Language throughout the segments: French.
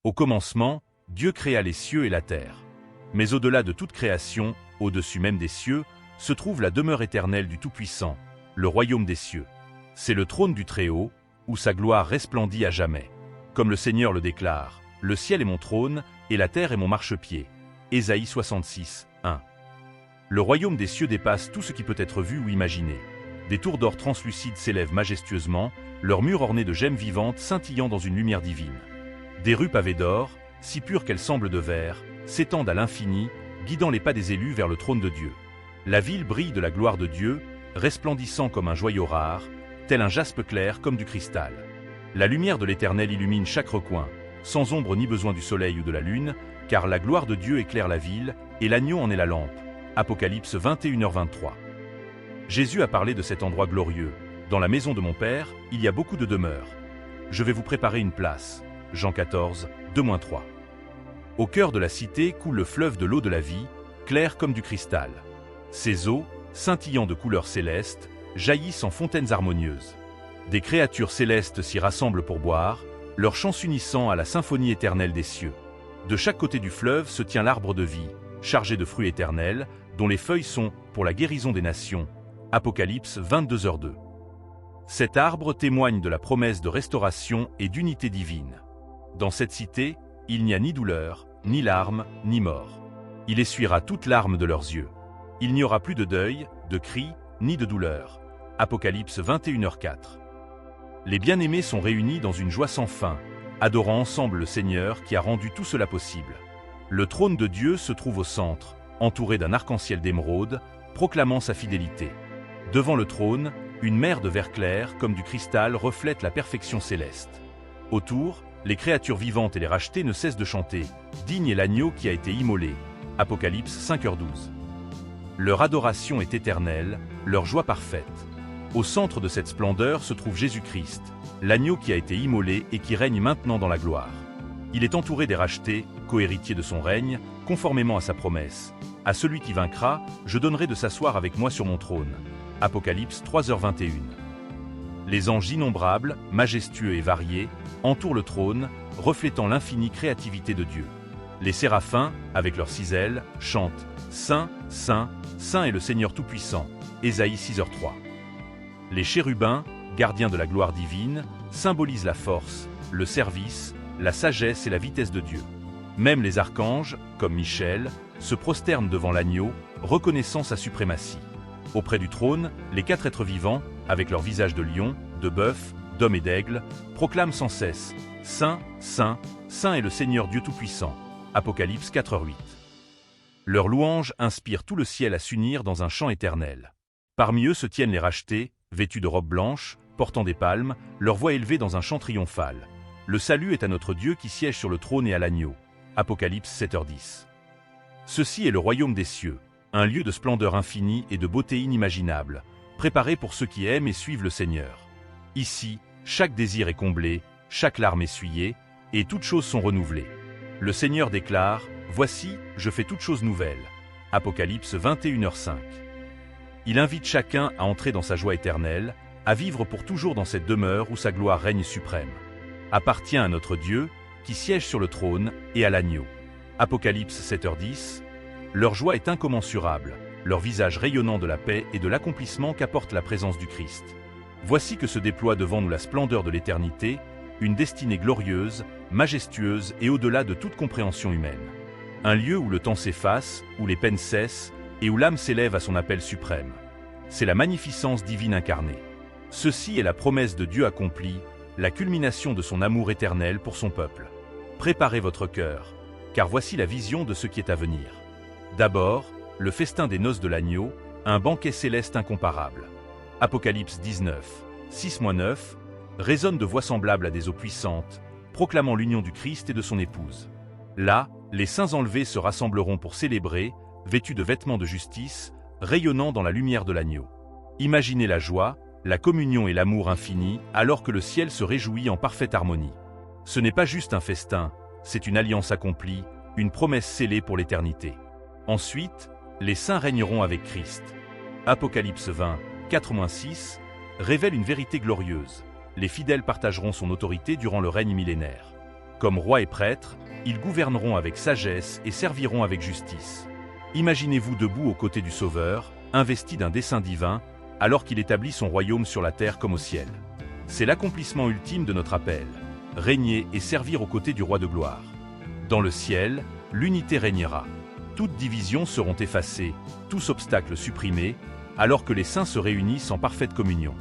Au commencement, Dieu créa les cieux et la terre. Mais au-delà de toute création, au-dessus même des cieux, se trouve la demeure éternelle du Tout-Puissant, le royaume des cieux. C'est le trône du Très-Haut, où sa gloire resplendit à jamais. Comme le Seigneur le déclare, « Le ciel est mon trône, et la terre est mon marchepied. » Ésaïe 66, 1. Le royaume des cieux dépasse tout ce qui peut être vu ou imaginé. Des tours d'or translucides s'élèvent majestueusement, leurs murs ornés de gemmes vivantes scintillant dans une lumière divine. Des rues pavées d'or, si pures qu'elles semblent de verre, s'étendent à l'infini, guidant les pas des élus vers le trône de Dieu. La ville brille de la gloire de Dieu, resplendissant comme un joyau rare, tel un jaspe clair comme du cristal. La lumière de l'Éternel illumine chaque recoin, sans ombre ni besoin du soleil ou de la lune, car la gloire de Dieu éclaire la ville, et l'agneau en est la lampe. Apocalypse 21h23. Jésus a parlé de cet endroit glorieux. Dans la maison de mon Père, il y a beaucoup de demeures. Je vais vous préparer une place. Jean 14, 2-3. Au cœur de la cité coule le fleuve de l'eau de la vie, clair comme du cristal. Ces eaux, scintillant de couleurs célestes, jaillissent en fontaines harmonieuses. Des créatures célestes s'y rassemblent pour boire, leurs chants s'unissant à la symphonie éternelle des cieux. De chaque côté du fleuve se tient l'arbre de vie, chargé de fruits éternels, dont les feuilles sont pour la guérison des nations. Apocalypse 22h2. Cet arbre témoigne de la promesse de restauration et d'unité divine. Dans cette cité, il n'y a ni douleur, ni larmes, ni mort. Il essuiera toute larme de leurs yeux. Il n'y aura plus de deuil, de cris, ni de douleur. Apocalypse 21h4. Les bien-aimés sont réunis dans une joie sans fin, adorant ensemble le Seigneur qui a rendu tout cela possible. Le trône de Dieu se trouve au centre, entouré d'un arc-en-ciel d'émeraude, proclamant sa fidélité. Devant le trône, une mer de verre clair comme du cristal reflète la perfection céleste. Autour, les créatures vivantes et les rachetés ne cessent de chanter « Digne est l'agneau qui a été immolé » Apocalypse 5h12. Leur adoration est éternelle, leur joie parfaite. Au centre de cette splendeur se trouve Jésus-Christ, l'agneau qui a été immolé et qui règne maintenant dans la gloire. Il est entouré des rachetés, co-héritiers de son règne, conformément à sa promesse. À celui qui vaincra, je donnerai de s'asseoir avec moi sur mon trône. Apocalypse 3h21. Les anges innombrables, majestueux et variés, entourent le trône, reflétant l'infinie créativité de Dieu. Les séraphins, avec leurs 6 ailes, chantent « Saint, Saint, Saint est le Seigneur Tout-Puissant » Ésaïe 6h3. Les chérubins, gardiens de la gloire divine, symbolisent la force, le service, la sagesse et la vitesse de Dieu. Même les archanges, comme Michel, se prosternent devant l'agneau, reconnaissant sa suprématie. Auprès du trône, les 4 êtres vivants, avec leurs visages de lion, de bœuf, d'homme et d'aigle, proclament sans cesse « Saint, Saint, Saint est le Seigneur Dieu Tout-Puissant » Apocalypse 4h8. Leurs louanges inspirent tout le ciel à s'unir dans un chant éternel. Parmi eux se tiennent les rachetés, vêtus de robes blanches, portant des palmes, leur voix élevée dans un chant triomphal. Le salut est à notre Dieu qui siège sur le trône et à l'agneau. Apocalypse 7h10. Ceci est le royaume des cieux, un lieu de splendeur infinie et de beauté inimaginable, préparé pour ceux qui aiment et suivent le Seigneur. Ici, chaque désir est comblé, chaque larme essuyée, et toutes choses sont renouvelées. Le Seigneur déclare « Voici, je fais toutes choses nouvelles » Apocalypse 21h5. Il invite chacun à entrer dans sa joie éternelle, à vivre pour toujours dans cette demeure où sa gloire règne suprême. Appartient à notre Dieu, qui siège sur le trône, et à l'agneau. Apocalypse 7h10. Leur joie est incommensurable, leur visage rayonnant de la paix et de l'accomplissement qu'apporte la présence du Christ. Voici que se déploie devant nous la splendeur de l'éternité, une destinée glorieuse, majestueuse et au-delà de toute compréhension humaine. Un lieu où le temps s'efface, où les peines cessent, et où l'âme s'élève à son appel suprême. C'est la magnificence divine incarnée. Ceci est la promesse de Dieu accomplie, la culmination de son amour éternel pour son peuple. Préparez votre cœur, car voici la vision de ce qui est à venir. D'abord, le festin des noces de l'agneau, un banquet céleste incomparable. Apocalypse 19, 6-9, résonne de voix semblables à des eaux puissantes, proclamant l'union du Christ et de son épouse. Là, les saints enlevés se rassembleront pour célébrer, vêtus de vêtements de justice, rayonnant dans la lumière de l'agneau. Imaginez la joie, la communion et l'amour infini, alors que le ciel se réjouit en parfaite harmonie. Ce n'est pas juste un festin, c'est une alliance accomplie, une promesse scellée pour l'éternité. Ensuite, les saints régneront avec Christ. Apocalypse 20, 4-6, révèle une vérité glorieuse. Les fidèles partageront son autorité durant le règne millénaire. Comme rois et prêtres, ils gouverneront avec sagesse et serviront avec justice. Imaginez-vous debout aux côtés du Sauveur, investi d'un dessein divin, alors qu'il établit son royaume sur la terre comme au ciel. C'est l'accomplissement ultime de notre appel, régner et servir aux côtés du roi de gloire. Dans le ciel, l'unité régnera. Toutes divisions seront effacées, tous obstacles supprimés, alors que les saints se réunissent en parfaite communion.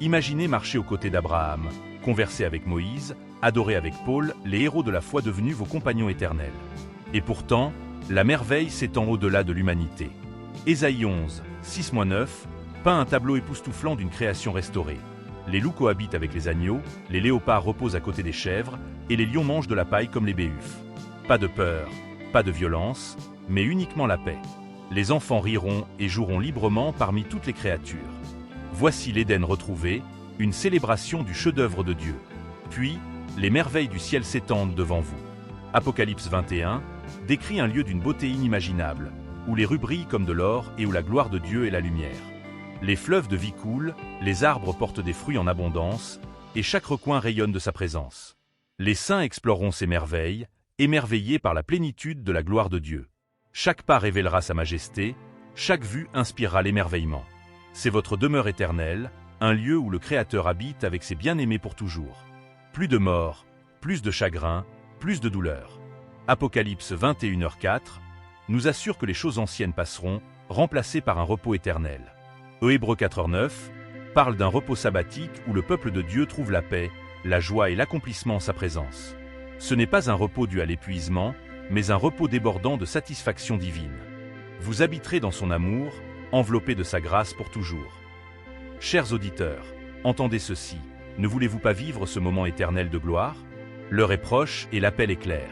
Imaginez marcher aux côtés d'Abraham, converser avec Moïse, adorer avec Paul, les héros de la foi devenus vos compagnons éternels. Et pourtant, la merveille s'étend au-delà de l'humanité. Ésaïe 11, 6-9, peint un tableau époustouflant d'une création restaurée. Les loups cohabitent avec les agneaux, les léopards reposent à côté des chèvres, et les lions mangent de la paille comme les béhufs. Pas de peur, pas de violence, mais uniquement la paix. Les enfants riront et joueront librement parmi toutes les créatures. Voici l'Éden retrouvé, une célébration du chef-d'œuvre de Dieu. Puis, les merveilles du ciel s'étendent devant vous. Apocalypse 21 décrit un lieu d'une beauté inimaginable, où les rues brillent comme de l'or et où la gloire de Dieu est la lumière. Les fleuves de vie coulent, les arbres portent des fruits en abondance, et chaque recoin rayonne de sa présence. Les saints exploreront ces merveilles, émerveillés par la plénitude de la gloire de Dieu. Chaque pas révélera sa majesté, chaque vue inspirera l'émerveillement. C'est votre demeure éternelle, un lieu où le Créateur habite avec ses bien-aimés pour toujours. Plus de mort, plus de chagrin, plus de douleur. Apocalypse 21h04 nous assure que les choses anciennes passeront, remplacées par un repos éternel. Hébreux 4h9 parle d'un repos sabbatique où le peuple de Dieu trouve la paix, la joie et l'accomplissement en sa présence. Ce n'est pas un repos dû à l'épuisement, mais un repos débordant de satisfaction divine. Vous habiterez dans son amour, enveloppé de sa grâce pour toujours. Chers auditeurs, entendez ceci, ne voulez-vous pas vivre ce moment éternel de gloire? L'heure est proche et l'appel est clair.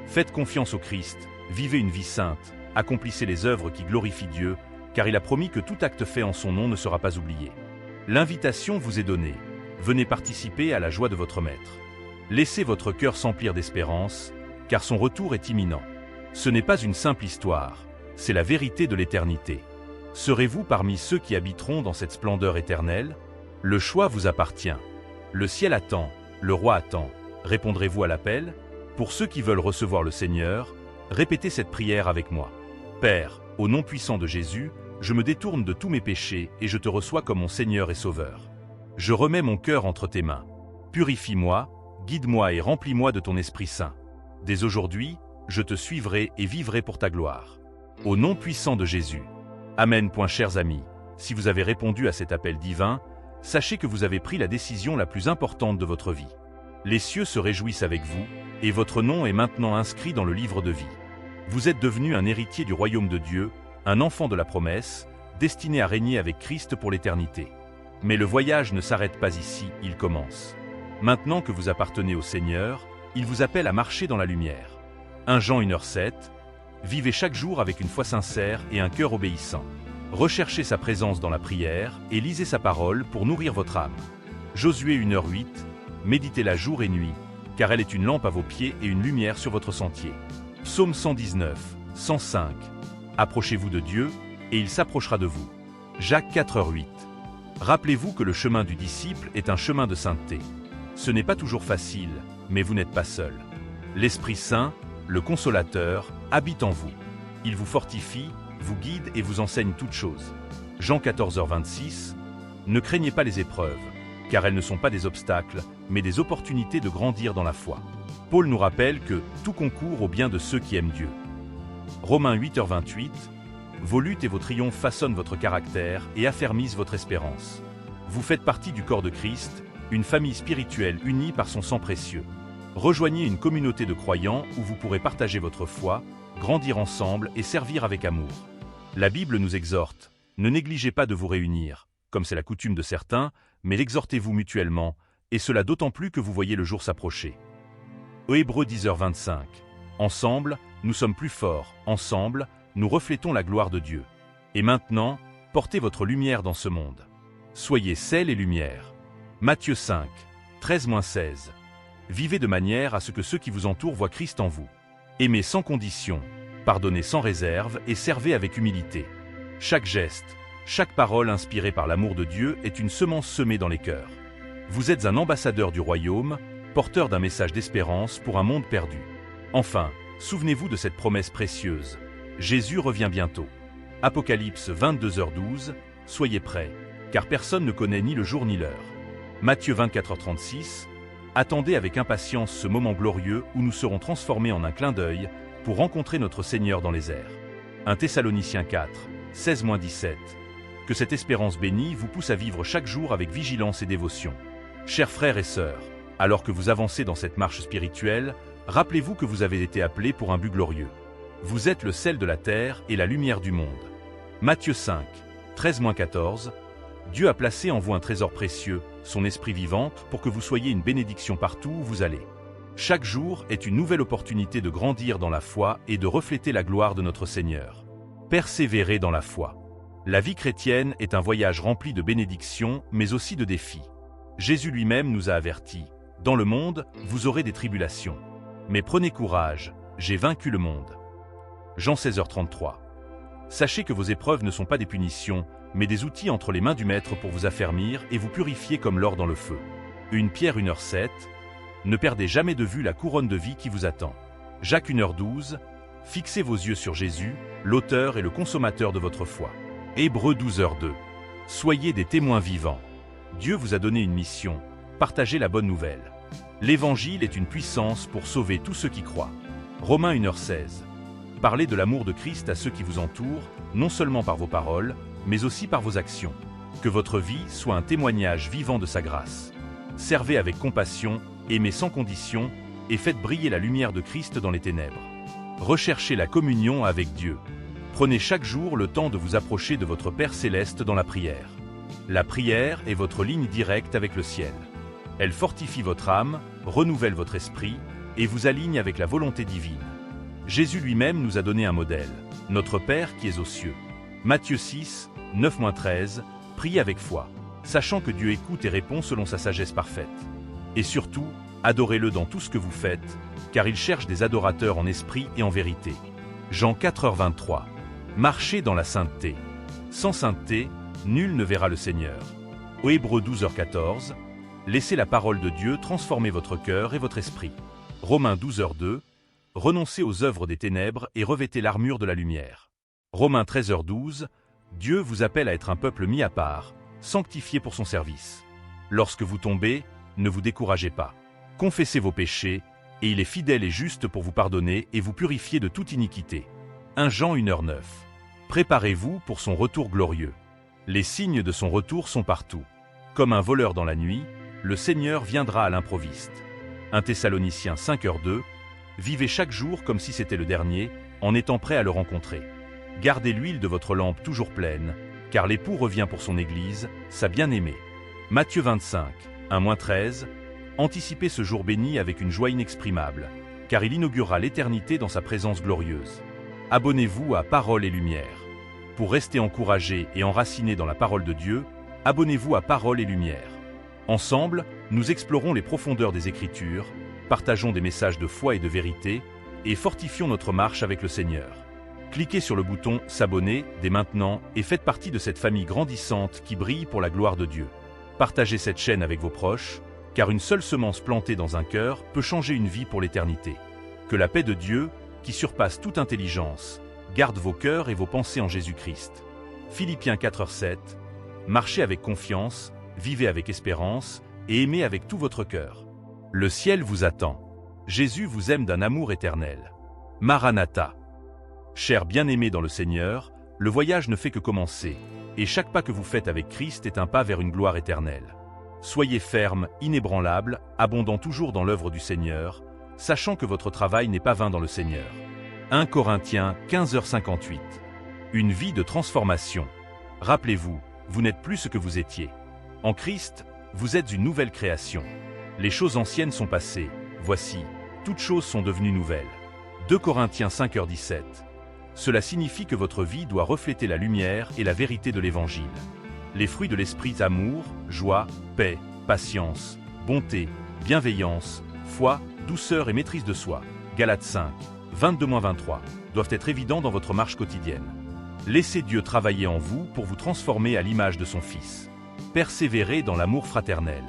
Faites confiance au Christ, vivez une vie sainte, accomplissez les œuvres qui glorifient Dieu, car il a promis que tout acte fait en son nom ne sera pas oublié. L'invitation vous est donnée, venez participer à la joie de votre Maître. Laissez votre cœur s'emplir d'espérance, car son retour est imminent. Ce n'est pas une simple histoire, c'est la vérité de l'éternité. Serez-vous parmi ceux qui habiteront dans cette splendeur éternelle? Le choix vous appartient. Le ciel attend, le roi attend. Répondrez-vous à l'appel? Pour ceux qui veulent recevoir le Seigneur, répétez cette prière avec moi. Père, au nom puissant de Jésus, je me détourne de tous mes péchés et je te reçois comme mon Seigneur et Sauveur. Je remets mon cœur entre tes mains. Purifie-moi, guide-moi et remplis-moi de ton Esprit Saint. Dès aujourd'hui, je te suivrai et vivrai pour ta gloire. Au nom puissant de Jésus. Amen. Chers amis, si vous avez répondu à cet appel divin, sachez que vous avez pris la décision la plus importante de votre vie. Les cieux se réjouissent avec vous, et votre nom est maintenant inscrit dans le livre de vie. Vous êtes devenu un héritier du royaume de Dieu, un enfant de la promesse, destiné à régner avec Christ pour l'éternité. Mais le voyage ne s'arrête pas ici, il commence. Maintenant que vous appartenez au Seigneur, il vous appelle à marcher dans la lumière. 1 Jean 1h7, vivez chaque jour avec une foi sincère et un cœur obéissant. Recherchez sa présence dans la prière et lisez sa parole pour nourrir votre âme. Josué 1h08, méditez-la jour et nuit, car elle est une lampe à vos pieds et une lumière sur votre sentier. Psaume 119, 105, approchez-vous de Dieu, et il s'approchera de vous. Jacques 4h08, rappelez-vous que le chemin du disciple est un chemin de sainteté. Ce n'est pas toujours facile, mais vous n'êtes pas seul. L'Esprit Saint, le Consolateur, habite en vous. Il vous fortifie, vous guide et vous enseigne toutes choses. Jean 14h26, ne craignez pas les épreuves, car elles ne sont pas des obstacles, mais des opportunités de grandir dans la foi. Paul nous rappelle que tout concourt au bien de ceux qui aiment Dieu. Romains 8h28, vos luttes et vos triomphes façonnent votre caractère et affermissent votre espérance. Vous faites partie du corps de Christ, une famille spirituelle unie par son sang précieux. Rejoignez une communauté de croyants où vous pourrez partager votre foi, grandir ensemble et servir avec amour. La Bible nous exhorte, ne négligez pas de vous réunir, comme c'est la coutume de certains, mais exhortez-vous mutuellement, et cela d'autant plus que vous voyez le jour s'approcher. Hébreux 10h25. Ensemble, nous sommes plus forts, ensemble, nous reflétons la gloire de Dieu. Et maintenant, portez votre lumière dans ce monde. Soyez sel et lumière. Matthieu 5, 13-16. Vivez de manière à ce que ceux qui vous entourent voient Christ en vous. Aimez sans condition, pardonnez sans réserve et servez avec humilité. Chaque geste, chaque parole inspirée par l'amour de Dieu est une semence semée dans les cœurs. Vous êtes un ambassadeur du royaume, porteur d'un message d'espérance pour un monde perdu. Enfin, souvenez-vous de cette promesse précieuse. Jésus revient bientôt. Apocalypse 22h12, soyez prêts, car personne ne connaît ni le jour ni l'heure. Matthieu 24h36, attendez avec impatience ce moment glorieux où nous serons transformés en un clin d'œil pour rencontrer notre Seigneur dans les airs. 1 Thessaloniciens 4, 16-17. Que cette espérance bénie vous pousse à vivre chaque jour avec vigilance et dévotion. Chers frères et sœurs, alors que vous avancez dans cette marche spirituelle, rappelez-vous que vous avez été appelés pour un but glorieux. Vous êtes le sel de la terre et la lumière du monde. Matthieu 5, 13-14. Dieu a placé en vous un trésor précieux, son esprit vivant, pour que vous soyez une bénédiction partout où vous allez. Chaque jour est une nouvelle opportunité de grandir dans la foi et de refléter la gloire de notre Seigneur. Persévérez dans la foi. La vie chrétienne est un voyage rempli de bénédictions, mais aussi de défis. Jésus lui-même nous a avertis. Dans le monde, vous aurez des tribulations. Mais prenez courage, j'ai vaincu le monde. Jean 16h33. Sachez que vos épreuves ne sont pas des punitions, mais des outils entre les mains du Maître pour vous affermir et vous purifier comme l'or dans le feu. 1 Pierre 1h7. Ne perdez jamais de vue la couronne de vie qui vous attend. Jacques 1h12. Fixez vos yeux sur Jésus, l'auteur et le consommateur de votre foi. Hébreux 12h2. Soyez des témoins vivants. Dieu vous a donné une mission, partagez la bonne nouvelle. L'Évangile est une puissance pour sauver tous ceux qui croient. Romains 1h16. Parlez de l'amour de Christ à ceux qui vous entourent, non seulement par vos paroles, mais aussi par vos actions. Que votre vie soit un témoignage vivant de sa grâce. Servez avec compassion, aimez sans condition, et faites briller la lumière de Christ dans les ténèbres. Recherchez la communion avec Dieu. Prenez chaque jour le temps de vous approcher de votre Père Céleste dans la prière. La prière est votre ligne directe avec le ciel. Elle fortifie votre âme, renouvelle votre esprit, et vous aligne avec la volonté divine. Jésus lui-même nous a donné un modèle, notre Père qui est aux cieux. Matthieu 6, 9-13, priez avec foi, sachant que Dieu écoute et répond selon sa sagesse parfaite. Et surtout, adorez-le dans tout ce que vous faites, car il cherche des adorateurs en esprit et en vérité. Jean 4h23. Marchez dans la sainteté. Sans sainteté, nul ne verra le Seigneur. Aux Hébreux 12h14. Laissez la parole de Dieu transformer votre cœur et votre esprit. Romains 12h2. Renoncez aux œuvres des ténèbres et revêtez l'armure de la lumière. Romains 13h12. Dieu vous appelle à être un peuple mis à part, sanctifié pour son service. Lorsque vous tombez, ne vous découragez pas. Confessez vos péchés, et il est fidèle et juste pour vous pardonner et vous purifier de toute iniquité. 1 Jean 1h9. Préparez-vous pour son retour glorieux. Les signes de son retour sont partout. Comme un voleur dans la nuit, le Seigneur viendra à l'improviste. 1 Thessaloniciens 5h2. Vivez chaque jour comme si c'était le dernier, en étant prêt à le rencontrer. Gardez l'huile de votre lampe toujours pleine, car l'époux revient pour son Église, sa bien-aimée. Matthieu 25, 1-13. Anticipez ce jour béni avec une joie inexprimable, car il inaugurera l'éternité dans sa présence glorieuse. Abonnez-vous à Parole et Lumière. Pour rester encouragé et enraciné dans la parole de Dieu, abonnez-vous à Parole et Lumière. Ensemble, nous explorons les profondeurs des Écritures, partageons des messages de foi et de vérité, et fortifions notre marche avec le Seigneur. Cliquez sur le bouton « S'abonner » dès maintenant et faites partie de cette famille grandissante qui brille pour la gloire de Dieu. Partagez cette chaîne avec vos proches, car une seule semence plantée dans un cœur peut changer une vie pour l'éternité. Que la paix de Dieu, qui surpasse toute intelligence, garde vos cœurs et vos pensées en Jésus-Christ. Philippiens 4h7. Marchez avec confiance, vivez avec espérance et aimez avec tout votre cœur. Le ciel vous attend. Jésus vous aime d'un amour éternel. Maranatha. Chers bien-aimés dans le Seigneur, le voyage ne fait que commencer, et chaque pas que vous faites avec Christ est un pas vers une gloire éternelle. Soyez fermes, inébranlables, abondant toujours dans l'œuvre du Seigneur, sachant que votre travail n'est pas vain dans le Seigneur. 1 Corinthiens 15h58. Une vie de transformation. Rappelez-vous, vous n'êtes plus ce que vous étiez. En Christ, vous êtes une nouvelle création. Les choses anciennes sont passées, voici, toutes choses sont devenues nouvelles. 2 Corinthiens 5h17. Cela signifie que votre vie doit refléter la lumière et la vérité de l'Évangile. Les fruits de l'esprit amour, joie, paix, patience, bonté, bienveillance, foi, douceur et maîtrise de soi, Galates 5, 22-23, doivent être évidents dans votre marche quotidienne. Laissez Dieu travailler en vous pour vous transformer à l'image de son Fils. Persévérez dans l'amour fraternel.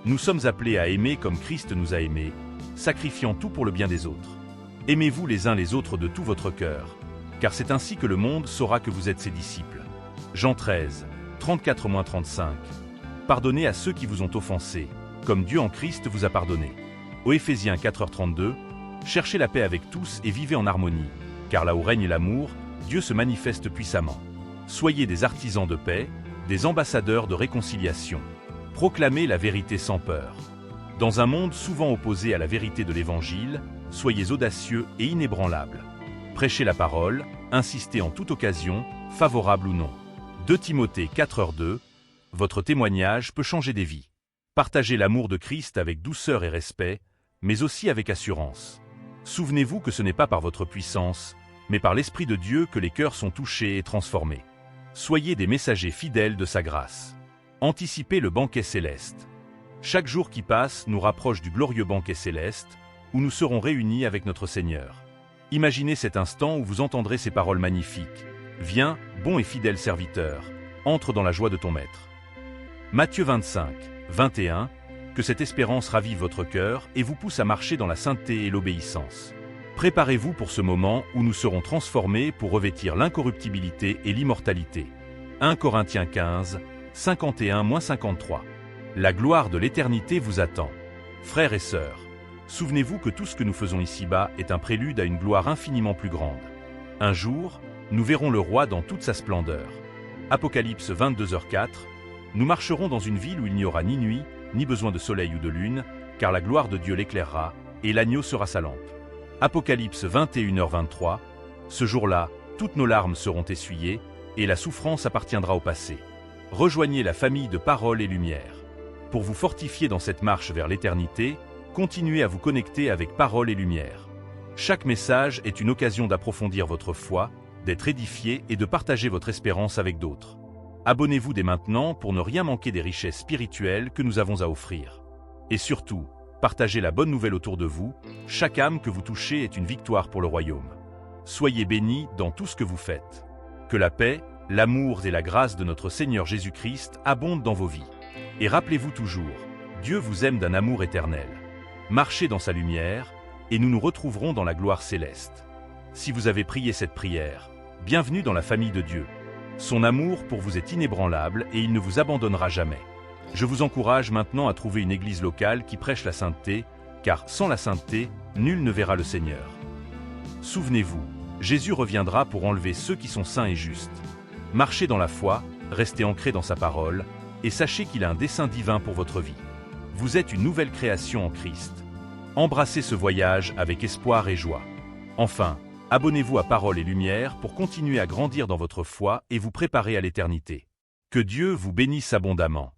Nous sommes appelés à aimer comme Christ nous a aimés, sacrifiant tout pour le bien des autres. Aimez-vous les uns les autres de tout votre cœur, car c'est ainsi que le monde saura que vous êtes ses disciples. Jean 13, 34-35. Pardonnez à ceux qui vous ont offensés, comme Dieu en Christ vous a pardonné. Aux Éphésiens 4h32, cherchez la paix avec tous et vivez en harmonie, car là où règne l'amour, Dieu se manifeste puissamment. Soyez des artisans de paix, des ambassadeurs de réconciliation. Proclamez la vérité sans peur. Dans un monde souvent opposé à la vérité de l'Évangile, soyez audacieux et inébranlables. Prêchez la parole, insistez en toute occasion, favorable ou non. 2 Timothée 4h2, votre témoignage peut changer des vies. Partagez l'amour de Christ avec douceur et respect, mais aussi avec assurance. Souvenez-vous que ce n'est pas par votre puissance, mais par l'Esprit de Dieu que les cœurs sont touchés et transformés. Soyez des messagers fidèles de sa grâce. Anticipez le banquet céleste. Chaque jour qui passe nous rapproche du glorieux banquet céleste, où nous serons réunis avec notre Seigneur. Imaginez cet instant où vous entendrez ces paroles magnifiques. « Viens, bon et fidèle serviteur, entre dans la joie de ton maître. » Matthieu 25, 21, que cette espérance ravive votre cœur et vous pousse à marcher dans la sainteté et l'obéissance. Préparez-vous pour ce moment où nous serons transformés pour revêtir l'incorruptibilité et l'immortalité. 1 Corinthiens 15, 51-53. La gloire de l'éternité vous attend. Frères et sœurs, souvenez-vous que tout ce que nous faisons ici-bas est un prélude à une gloire infiniment plus grande. Un jour, nous verrons le roi dans toute sa splendeur. Apocalypse 22h04. Nous marcherons dans une ville où il n'y aura ni nuit, ni besoin de soleil ou de lune, car la gloire de Dieu l'éclairera, et l'agneau sera sa lampe. Apocalypse 21h23. Ce jour-là, toutes nos larmes seront essuyées, et la souffrance appartiendra au passé. Rejoignez la famille de Parole et Lumière. Pour vous fortifier dans cette marche vers l'éternité, continuez à vous connecter avec Parole et Lumière. Chaque message est une occasion d'approfondir votre foi, d'être édifié et de partager votre espérance avec d'autres. Abonnez-vous dès maintenant pour ne rien manquer des richesses spirituelles que nous avons à offrir. Et surtout, partagez la bonne nouvelle autour de vous, chaque âme que vous touchez est une victoire pour le royaume. Soyez bénis dans tout ce que vous faites. Que la paix, l'amour et la grâce de notre Seigneur Jésus-Christ abondent dans vos vies. Et rappelez-vous toujours, Dieu vous aime d'un amour éternel. Marchez dans sa lumière, et nous nous retrouverons dans la gloire céleste. Si vous avez prié cette prière, bienvenue dans la famille de Dieu. Son amour pour vous est inébranlable et il ne vous abandonnera jamais. Je vous encourage maintenant à trouver une église locale qui prêche la sainteté, car sans la sainteté, nul ne verra le Seigneur. Souvenez-vous, Jésus reviendra pour enlever ceux qui sont saints et justes. Marchez dans la foi, restez ancrés dans sa parole, et sachez qu'il a un dessein divin pour votre vie. Vous êtes une nouvelle création en Christ. Embrassez ce voyage avec espoir et joie. Enfin, abonnez-vous à Parole et Lumière pour continuer à grandir dans votre foi et vous préparer à l'éternité. Que Dieu vous bénisse abondamment.